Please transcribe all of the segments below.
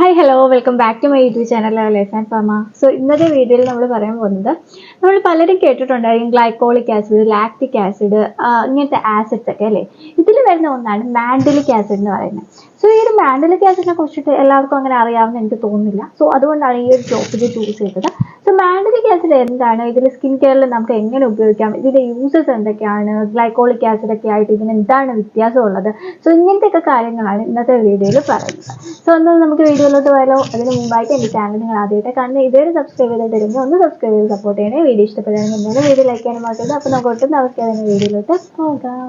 Hi hello welcome back to my YouTube channel life and ഫാമ. So ഇന്നത്തെ വീഡിയോയിൽ നമ്മൾ പറയാൻ പോകുന്നത് നമ്മൾ പലരും കേട്ടിട്ടുണ്ടായിരിക്കും ഗ്ലൈക്കോളിക് ആസിഡ്, ലാക്റ്റിക് ആസിഡ്, ഇങ്ങനത്തെ ആസിഡ്സ് ഒക്കെ അല്ലേ. ഇതിൽ വരുന്ന ഒന്നാണ് മാൻഡലിക് ആസിഡ് എന്ന് പറയുന്നത്. സോ ഈ ഒരു മാൻഡലിക് ആസിഡിനെ കുറിച്ചിട്ട് എല്ലാവർക്കും അങ്ങനെ അറിയാമെന്ന് എനിക്ക് തോന്നുന്നില്ല. സോ അതുകൊണ്ടാണ് ഈ ഒരു ടോപ്പിക് ചൂസ് ചെയ്തത്. സോ മാൻഡലിക് ആസിഡ് എന്താണ്, ഇതിൽ സ്കിൻ കെയറിൽ നമുക്ക് എങ്ങനെ ഉപയോഗിക്കാം, ഇതിന്റെ യൂസസ് എന്തൊക്കെയാണ്, ഗ്ലൈക്കോളിക് ആസിഡ് ഒക്കെ ആയിട്ട് ഇതിന് എന്താണ് വ്യത്യാസമുള്ളത്, സോ ഇങ്ങനത്തെയൊക്കെ കാര്യങ്ങളാണ് ഇന്നത്തെ വീഡിയോയിൽ പറയുന്നത്. സോ എന്നാൽ നമുക്ക് വീഡിയോയിലോട്ട് പോയാലോ. അതിന് മുമ്പായിട്ട് എൻ്റെ ചാനൽ നിങ്ങൾ ആദ്യമായിട്ട് കാണുന്ന ഇതുവരെ സബ്സ്ക്രൈബ് ചെയ്തിട്ടുണ്ടെങ്കിൽ ഒന്ന് സബ്സ്ക്രൈബ് ചെയ്ത് സപ്പോർട്ട് ചെയ്യണേ. വീഡിയോ ഇഷ്ടപ്പെടുകയാണെങ്കിൽ എന്തായാലും വീഡിയോ ലൈക്ക് ചെയ്യാനും മറക്കരുത്. അപ്പോൾ നമുക്ക് ഒട്ടും താമസിക്കാതെ വീഡിയോയിലോട്ട് പോകാം.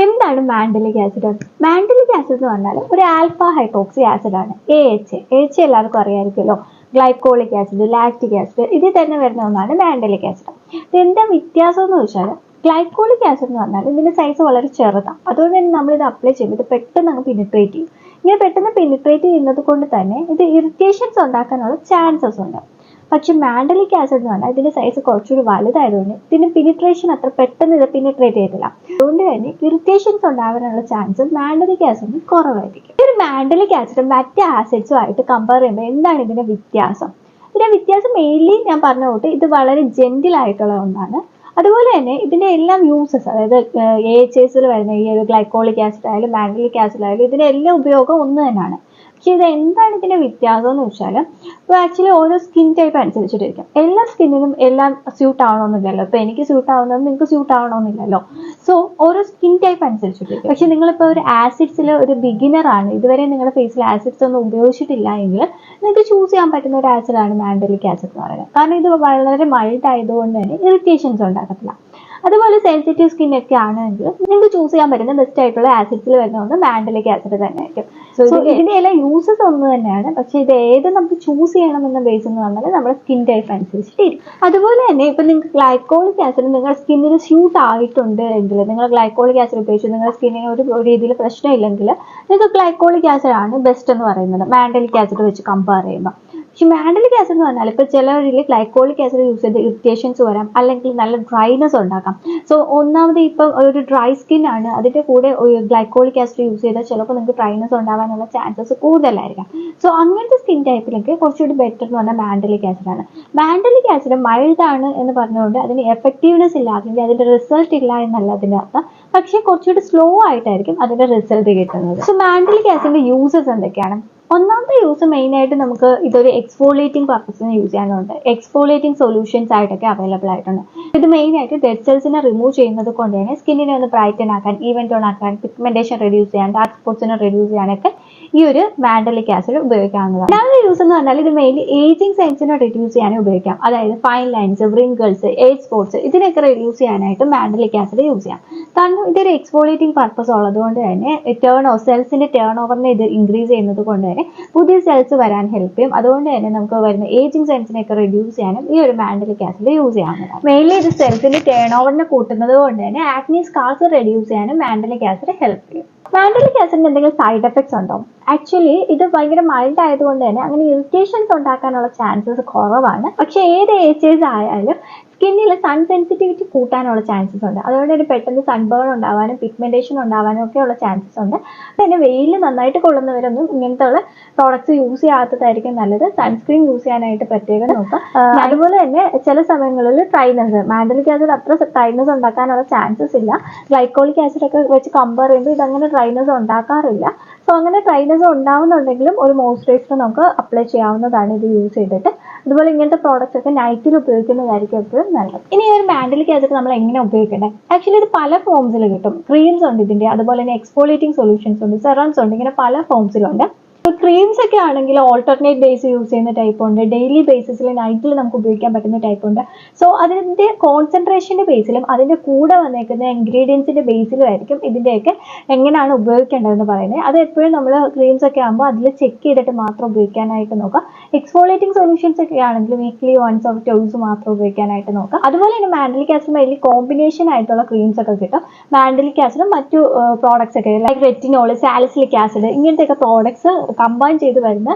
എന്താണ് മാൻഡലിക് ആസിഡ്? മാൻഡലിക് ആസിഡ് എന്ന് പറഞ്ഞാൽ ഒരു ആൽഫ ഹൈഡ്രോക്സി ആസിഡ് ആണ്. AHA എല്ലാവർക്കും അറിയാമായിരിക്കുമല്ലോ. ഗ്ലൈക്കോളിക് ആസിഡ്, ലാക്റ്റിക് ആസിഡ്, ഇതിൽ തന്നെ വരുന്ന ഒന്നാണ് മാൻഡലിക് ആസിഡ്. ഇതെന്താ വ്യത്യാസം എന്ന് വെച്ചാൽ, ഗ്ലൈക്കോളിക് ആസിഡ് എന്ന് പറഞ്ഞാൽ ഇതിന്റെ സൈസ് വളരെ ചെറുതാണ്. അതുകൊണ്ട് തന്നെ നമ്മളിത് അപ്ലൈ ചെയ്യുമ്പോൾ ഇത് പെട്ടെന്ന് അങ്ങ് പെനിട്രേറ്റ് ചെയ്യും. ഇങ്ങനെ പെട്ടെന്ന് പെനിട്രേറ്റ് ചെയ്യുന്നത് കൊണ്ട് തന്നെ ഇത് ഇറിറ്റേഷൻസ് ഉണ്ടാക്കാനുള്ള ചാൻസസ് ഉണ്ട്. പക്ഷെ മാൻഡലിക് ആസിഡ് എന്ന് പറഞ്ഞാൽ ഇതിന്റെ സൈസ് കുറച്ചുകൂടി വലുതായതുകൊണ്ട് ഇതിന് പെനിട്രേഷൻ അത്ര പെട്ടെന്ന് ഇത് പെനിട്രേറ്റ് ചെയ്തില്ല. അതുകൊണ്ട് തന്നെ ഇറിറ്റേഷൻസ് ഉണ്ടാകാനുള്ള ചാൻസ് മാൻഡലിക് ആസിഡിന് കുറവായിരിക്കും. ഈ ഒരു മാൻഡലിക് ആസിഡ് മറ്റ് ആസിഡ്സുമായിട്ട് കമ്പയർ ചെയ്യുമ്പോൾ എന്താണ് ഇതിന്റെ വ്യത്യാസം? ഇതിന്റെ വ്യത്യാസം മെയിൻലി ഞാൻ പറഞ്ഞ തൊട്ട് ഇത് വളരെ ജെന്റിൽ ആയിട്ടുള്ള ഒന്നാണ്. അതുപോലെ തന്നെ ഇതിന്റെ എല്ലാം യൂസസ്, അതായത് AHAസിൽ വരുന്ന ഈ ഒരു ഗ്ലൈക്കോളിക് ആസിഡ് ആയാലും മാൻഡലിക് ആസിഡ് ആയാലും ഇതിന്റെ എല്ലാ ഉപയോഗം ഒന്ന് തന്നെയാണ്. പക്ഷെ ഇത് എന്താണ് ഇതിന്റെ വ്യത്യാസം എന്ന് വെച്ചാൽ, ഇപ്പോൾ ആക്ച്വലി ഓരോ സ്കിൻ ടൈപ്പ് അനുസരിച്ചിട്ടിരിക്കും. എല്ലാ സ്കിന്നിനും എല്ലാം സ്യൂട്ട് ആവണമെന്നില്ലല്ലോ. ഇപ്പൊ എനിക്ക് സ്യൂട്ട് ആവുന്നത് നിങ്ങൾക്ക് സ്യൂട്ട് ആവണമെന്നില്ലല്ലോ. സോ ഓരോ സ്കിൻ ടൈപ്പ് അനുസരിച്ചിട്ടിരിക്കും. പക്ഷെ നിങ്ങളിപ്പോൾ ഒരു ആസിഡ്സിൽ ഒരു ബിഗിനർ ആണ്, ഇതുവരെ നിങ്ങളുടെ ഫേസിൽ ആസിഡ്സ് ഒന്നും ഉപയോഗിച്ചിട്ടില്ല എങ്കിൽ നിങ്ങൾക്ക് ചൂസ് ചെയ്യാൻ പറ്റുന്ന ഒരു ആസിഡാണ് മാൻഡലിക് ആസിഡ് എന്ന് പറയുന്നത്. കാരണം ഇത് വളരെ മൈൽഡ് ആയതുകൊണ്ട് തന്നെ ഇറിറ്റേഷൻസ് ഉണ്ടാക്കത്തില്ല. അതുപോലെ സെൻസിറ്റീവ് സ്കിൻ ഒക്കെ ആണെങ്കിൽ നിങ്ങൾക്ക് ചൂസ് ചെയ്യാൻ പറ്റുന്ന ബെസ്റ്റ് ആയിട്ടുള്ള ആസിഡ്സിൽ വരുന്ന ഒന്ന് മാൻഡലിക് ആസിഡ് തന്നെ ആയിരിക്കും. സോ ഇതിന്റെ എല്ലാ യൂസസ് ഒന്ന് തന്നെയാണ്. പക്ഷെ ഇത് ഏത് നമുക്ക് ചൂസ് ചെയ്യണം എന്ന ബേസ് എന്ന് പറഞ്ഞാൽ നമ്മുടെ സ്കിൻ ടൈപ്പ് അനുസരിച്ചിട്ടിരിക്കും. അതുപോലെ തന്നെ ഇപ്പൊ നിങ്ങൾക്ക് ഗ്ലൈക്കോളിക് ആസിഡ് നിങ്ങളുടെ സ്കിന്നിന് സ്യൂട്ട് ആയിട്ടുണ്ട് എങ്കിൽ, നിങ്ങൾ ഗ്ലൈക്കോളിക് ആസിഡ് ഉപയോഗിച്ച് നിങ്ങളുടെ സ്കിന്നിന് ഒരു രീതിയിൽ പ്രശ്നമില്ലെങ്കിൽ നിങ്ങൾക്ക് ഗ്ലൈക്കോളിക് ആസിഡ് ആണ് ബെസ്റ്റ് എന്ന് പറയുന്നത് മാൻഡലിക് ആസിഡ് വെച്ച് കമ്പയർ ചെയ്യുമ്പോൾ. പക്ഷെ മാൻഡലിക് ആസിഡ് എന്ന് പറഞ്ഞാൽ ഇപ്പോൾ ചിലരിൽ ഗ്ലൈക്കോളിക് ആസിഡ് യൂസ് ചെയ്ത് ഇറിറ്റേഷൻസ് വരാം, അല്ലെങ്കിൽ നല്ല ഡ്രൈനെസ് ഉണ്ടാക്കാം. സോ ഒന്നാമത് ഇപ്പം ഒരു ഡ്രൈ സ്കിൻ ആണ്, അതിന്റെ കൂടെ ഗ്ലൈക്കോളിക് ആസിഡ് യൂസ് ചെയ്താൽ ചിലപ്പോൾ നിങ്ങൾക്ക് ഡ്രൈനെസ് ഉണ്ടാവാനുള്ള ചാൻസസ് കൂടുതലായിരിക്കാം. സോ അങ്ങനത്തെ സ്കിൻ ടൈപ്പിലേക്ക് കുറച്ചുകൂടി ബെറ്റർ എന്ന് പറഞ്ഞാൽ മാൻഡലിക് ആസിഡ് ആണ്. മാൻഡലിക് ആസിഡ് മൈൽഡ് ആണ് എന്ന് പറഞ്ഞുകൊണ്ട് അതിന് എഫക്റ്റീവ്നെസ് ഇല്ല, അല്ലെങ്കിൽ അതിന്റെ റിസൾട്ട് ഇല്ല എന്നല്ല അതിന്റെ അർത്ഥം. പക്ഷേ കുറച്ചുകൂടി സ്ലോ ആയിട്ടായിരിക്കും അതിന്റെ റിസൾട്ട് കിട്ടുന്നത്. സോ മാൻഡലിക് ആസിഡിന്റെ യൂസസ് എന്തൊക്കെയാണ്? ഒന്നാമത്തെ യൂസ് മെയിൻ ആയിട്ട് നമുക്ക് ഇതൊരു എക്സ്ഫോളിയേറ്റിംഗ് പർപ്പസിന് യൂസ് ചെയ്യാനുണ്ട്. എക്സ്ഫോളിയേറ്റിംഗ് സൊല്യൂഷൻസ് ആയിട്ടൊക്കെ അവൈലബിൾ ആയിട്ടുണ്ട്. ഇത് മെയിൻ ആയിട്ട് ഡെഡ് സെൽസിനെ റിമൂവ് ചെയ്യുന്നത് കൊണ്ട് തന്നെ സ്കിന്നിനെ ഒന്ന് ബ്രൈറ്റൻ ആക്കാൻ, ഈവൻ ടോൺ ആക്കാൻ, പിഗ്മെന്റേഷൻ റെഡ്യൂസ് ചെയ്യാൻ, ഡാർക്ക് സ്പോട്സിനെ റെഡ്യൂസ് ചെയ്യാനൊക്കെ ഈ ഒരു മാൻഡലിക് ആസിഡ് ഉപയോഗിക്കാവുന്നതാണ്. രണ്ടാമത്തെ യൂസ് എന്ന് പറഞ്ഞാൽ ഇത് മെയിൻലി ഏജിങ് സൈൻസിനെ റിഡ്യൂസ് ചെയ്യാനും ഉപയോഗിക്കാം. അതായത് fine lines, wrinkles, age spots ഇതിനൊക്കെ റിഡ്യൂസ് ചെയ്യാനായിട്ട് മാൻഡലിക് ആസിഡ് യൂസ് ചെയ്യാം. കാരണം ഇതൊരു എക്സ്ഫോളിയേറ്റിംഗ് പർപ്പസ് ഉള്ളതുകൊണ്ട് തന്നെ സെൽസിന്റെ ടേൺ ഓവറിനെ ഇത് ഇൻക്രീസ് ചെയ്യുന്നത് കൊണ്ട് തന്നെ പുതിയ സെൽസ് വരാൻ ഹെൽപ്പ് ചെയ്യും. അതുകൊണ്ട് തന്നെ നമുക്ക് വരുന്ന ഏജിങ് സെൽസിനെയൊക്കെ റിഡ്യൂസ് ചെയ്യാനും ഈ ഒരു മാൻഡലിക് ആസിഡ് യൂസ് ചെയ്യാവുന്നതാണ്. മെയിൻലി ഇത് സെൽസിന്റെ ടേൺ ഓവറിനെ കൂട്ടുന്നത് കൊണ്ട് തന്നെ ആക്നെ സ്കാർസ് റെഡ്യൂസ് ചെയ്യാനും മാൻഡലിക് ആസിഡ് ഹെൽപ്പ് ചെയ്യും. മാൻഡലിക് ആസിഡിന് എന്തെങ്കിലും സൈഡ് എഫക്ട്സ് ഉണ്ടോ? ആക്ച്വലി ഇത് ഭയങ്കര മൈൽഡ് ആയതുകൊണ്ട് തന്നെ അങ്ങനെ ഇറിറ്റേഷൻസ് ഉണ്ടാക്കാനുള്ള ചാൻസസ് കുറവാണ്. പക്ഷെ ഏത് AHAs ആയാലും സ്കിന്നിൽ സൺ സെൻസിറ്റിവിറ്റി കൂട്ടാനുള്ള ചാൻസസ് ഉണ്ട്. അതുകൊണ്ട് തന്നെ പെട്ടെന്ന് സൺബേൺ ഉണ്ടാവാനും പിഗ്മെന്റേഷൻ ഉണ്ടാവാനും ഒക്കെ ഉള്ള ചാൻസസ് ഉണ്ട്. പിന്നെ വെയിൽ നന്നായിട്ട് കൊള്ളുന്നവരൊന്നും ഇങ്ങനത്തെ ഉള്ള പ്രോഡക്ട്സ് യൂസ് ചെയ്യാത്തതായിരിക്കും നല്ലത്. സൺസ്ക്രീൻ യൂസ് ചെയ്യാനായിട്ട് പ്രത്യേകം നോക്കാം. അതുപോലെ തന്നെ ചില സമയങ്ങളിൽ ഡ്രൈനെസ്, മാൻഡലിക് ആസിഡ് അത്ര ഡ്രൈനെസ് ഉണ്ടാക്കാനുള്ള ചാൻസസ് ഇല്ല. ഗ്ലൈക്കോളിക് ആസിഡ് ഒക്കെ വെച്ച് കമ്പയർ ചെയ്യുമ്പോൾ ഇതങ്ങനെ ഡ്രൈനെസ് ഉണ്ടാക്കാറില്ല. സോ അങ്ങനെ ഡ്രൈനെസ് ഉണ്ടാവുന്നുണ്ടെങ്കിലും ഒരു മോയ്സ്ചറൈസർ നമുക്ക് അപ്ലൈ ചെയ്യാവുന്നതാണ് ഇത് യൂസ് ചെയ്തിട്ട്. അതുപോലെ ഇങ്ങനത്തെ പ്രോഡക്റ്റ്സ് ഒക്കെ നൈറ്റിൽ ഉപയോഗിക്കുന്നതായിരിക്കും എപ്പോഴും നല്ലത്. ഇനി ഈ ഒരു മാൻഡലിക് ആസിഡ് നമ്മൾ എങ്ങനെ ഉപയോഗിക്കണ്ടേ? ആക്ച്വലി ഇത് പല ഫോംസിൽ കിട്ടും. ക്രീംസ് ഉണ്ട് ഇതിന്റെ, അതുപോലെ തന്നെ എക്സ്ഫോളിയേറ്റിംഗ് സൊല്യൂഷൻസ് ഉണ്ട്, സെറംസ് ഉണ്ട്, ഇങ്ങനെ പല ഫോംസിലുണ്ട്. ക്രീംസ് ഒക്കെ ആണെങ്കിൽ ഓൾട്ടർനേറ്റ് ബേസ് യൂസ് ചെയ്യുന്ന ടൈപ്പ് ഉണ്ട്, ഡെയിലി ബേസിസിൽ നൈറ്റിൽ നമുക്ക് ഉപയോഗിക്കാൻ പറ്റുന്ന ടൈപ്പ് ഉണ്ട്. സോ അതിന്റെ കോൺസെൻട്രേഷന്റെ ബേസിലും അതിന്റെ കൂടെ വന്നേക്കുന്ന ഇൻഗ്രീഡിയൻസിന്റെ ബേസിലും ആയിരിക്കും ഇതിന്റെയൊക്കെ എങ്ങനെയാണ് ഉപയോഗിക്കേണ്ടതെന്ന് പറയുന്നത്. അത് എപ്പോഴും നമ്മൾ ക്രീംസ് ഒക്കെ ആകുമ്പോൾ അതിൽ ചെക്ക് ചെയ്തിട്ട് മാത്രം ഉപയോഗിക്കാനായിട്ട് നോക്കാം. എക്സ്ഫോളിയേറ്റിംഗ് സൊല്യൂഷൻസ് ഒക്കെ ആണെങ്കിൽ വീക്ക്ലി വൺസ് ഓർ ട്വൈസ് മാത്രം ഉപയോഗിക്കാനായിട്ട് നോക്കാം. അതുപോലെ തന്നെ മാൻഡലിക് ആസിഡ് മെയിൻലി കോമ്പിനേഷൻ ആയിട്ടുള്ള ക്രീംസ് ഒക്കെ കിട്ടും. മാൻഡലിക് ആസിഡും മറ്റു പ്രോഡക്ട്സ് ഒക്കെ ലൈക്ക് റെറ്റിനോൾ, സാലിസിലിക് ആസിഡ് ഇങ്ങനത്തെ ഒക്കെ പ്രോഡക്ട്സ് കമ്പൈൻ ചെയ്ത് വരുന്ന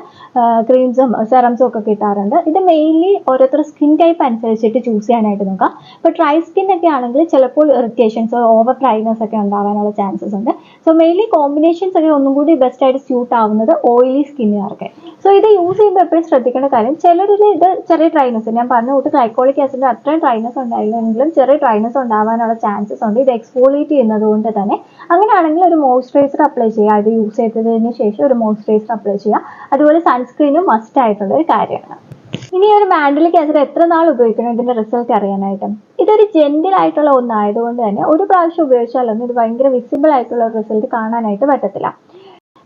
ക്രീംസും സെറംസും ഒക്കെ കിട്ടാറുണ്ട്. ഇത് മെയിൻലി ഓരോരുത്തർ സ്കിൻ ടൈപ്പ് അനുസരിച്ചിട്ട് ചൂസ് ചെയ്യാനായിട്ട് നോക്കാം. ഇപ്പോൾ ഡ്രൈ സ്കിൻ ഒക്കെ ആണെങ്കിൽ ചിലപ്പോൾ ഇറിറ്റേഷൻസ് ഓവർ ഡ്രൈനെസ് ഒക്കെ ഉണ്ടാവാനുള്ള ചാൻസസ് ഉണ്ട്. സോ മെയിൻലി കോമ്പിനേഷൻസ് ഒക്കെ ഒന്നും കൂടി ബെസ്റ്റ് ആയിട്ട് സ്യൂട്ട് ആവുന്നത് ഓയിലി സ്കിന്നുകാർക്ക്. സോ ഇത് യൂസ് ചെയ്യുമ്പോൾ എപ്പോഴും ശ്രദ്ധിക്കേണ്ട കാര്യം, ചിലരിൽ ഇത് ചെറിയ ഡ്രൈനെസ്, ഞാൻ പറഞ്ഞ കൂട്ട് ഗ്ലൈക്കോളിക് ആസിഡിന് അത്രയും ഡ്രൈനെസ് ഉണ്ടായില്ലെങ്കിലും ചെറിയ ഡ്രൈനെസ് ഉണ്ടാവാനുള്ള ചാൻസസ് ഉണ്ട് ഇത് എക്സ്ഫോളിയേറ്റ് ചെയ്യുന്നത് കൊണ്ട് തന്നെ. അങ്ങനെയാണെങ്കിൽ ഒരു മോയ്സ്ചറൈസർ അപ്ലൈ ചെയ്യുക. ഇത് യൂസ് ചെയ്തതിന് ശേഷം ഒരു മോയ്സ്ചറൈസർ അപ്ലൈ ചെയ്യുക. അതുപോലെ സൺസ്ക്രീനും മസ്റ്റ് ആയിട്ടുള്ള ഒരു കാര്യമാണ്. ഇനി ഒരു മാൻഡലിക് ആസിഡ് എത്ര നാൾ ഉപയോഗിക്കണം ഇതിന്റെ റിസൾട്ട് അറിയാനായിട്ട്? ഇതൊരു ജെന്റിൽ ആയിട്ടുള്ള ഒന്നായതുകൊണ്ട് തന്നെ ഒരു പ്രാവശ്യം ഉപയോഗിച്ചാലൊന്നും ഇത് ഭയങ്കര വിസിബിൾ ആയിട്ടുള്ള റിസൾട്ട് കാണാനായിട്ട് പറ്റത്തില്ല.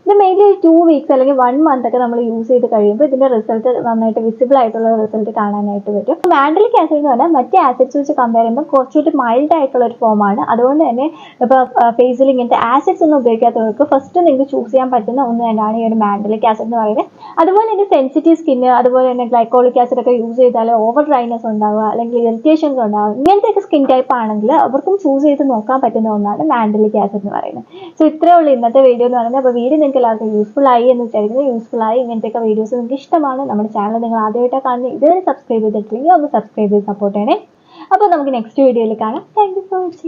ഇത് മെയിൻലി 2 വീക്സ് അല്ലെങ്കിൽ 1 മന്ത് ഒക്കെ നമ്മൾ യൂസ് ചെയ്ത് കഴിയുമ്പോൾ ഇതിന്റെ റിസൾട്ട് നന്നായിട്ട് വിസിബിൾ ആയിട്ടുള്ള റിസൾട്ട് കാണാനായിട്ട് പറ്റും. മാൻഡലിക് ആസിഡ് എന്ന് പറഞ്ഞാൽ മറ്റേ ആസിഡ്സ് വെച്ച് കമ്പയർ ചെയ്യുമ്പോൾ കുറച്ചുകൂടി മൈൽഡ് ആയിട്ടുള്ള ഒരു ഫോമാണ്. അതുകൊണ്ട് തന്നെ ഇപ്പോൾ ഫേസിൽ ഇങ്ങനത്തെ ആസിഡ്സ് ഒന്നും ഉപയോഗിക്കാത്തവർക്ക് ഫസ്റ്റ് നിങ്ങൾക്ക് ചൂസ് ചെയ്യാൻ പറ്റുന്ന ഒന്ന് തന്നെയാണ് ഈ ഒരു മാൻഡലിക് ആസിഡ് എന്ന് പറയുന്നത്. അതുപോലെ തന്നെ സെൻസിറ്റീവ് സ്കിന്ന്, അതുപോലെ തന്നെ ഗ്ലൈക്കോളിക് ആസിഡ് ഒക്കെ യൂസ് ചെയ്താൽ ഓവർ ഡ്രൈനെസ് ഉണ്ടാവുക അല്ലെങ്കിൽ ഇറിറ്റേഷൻസ് ഉണ്ടാവുക, ഇങ്ങനത്തെയൊക്കെ സ്കിൻ ടൈപ്പ് ആണെങ്കിൽ അവർക്കും ചൂസ് ചെയ്ത് നോക്കാൻ പറ്റുന്ന ഒന്നാണ് മാൻഡലിക് ആസിഡ് എന്ന് പറയുന്നത്. സോ ഇത്രയേ ഉള്ളൂ ഇന്നത്തെ വീഡിയോ എന്ന് പറയുന്നത്. അപ്പോൾ വീഡിയോ നിങ്ങൾക്ക് എല്ലാവർക്കും യൂസ്ഫുൾ ആയി എന്ന് വിചാരിക്കുന്നു. യൂസ്ഫുൾ ആയി ഇങ്ങനത്തെയൊക്കെ വീഡിയോസ് നിങ്ങൾക്ക് ഇഷ്ടമാണ്, നമ്മുടെ ചാനൽ നിങ്ങൾ ആദ്യമായിട്ടാണ് കാണുന്നത്, ഇതുവരെ സബ്സ്ക്രൈബ് ചെയ്തിട്ടില്ലെങ്കിൽ ഒന്ന് സബ്സ്ക്രൈബ് ചെയ്ത് സപ്പോർട്ട് ചെയ്യണേ. അപ്പോൾ നമുക്ക് നെക്സ്റ്റ് വീഡിയോയിൽ കാണാം. Thank you for watching.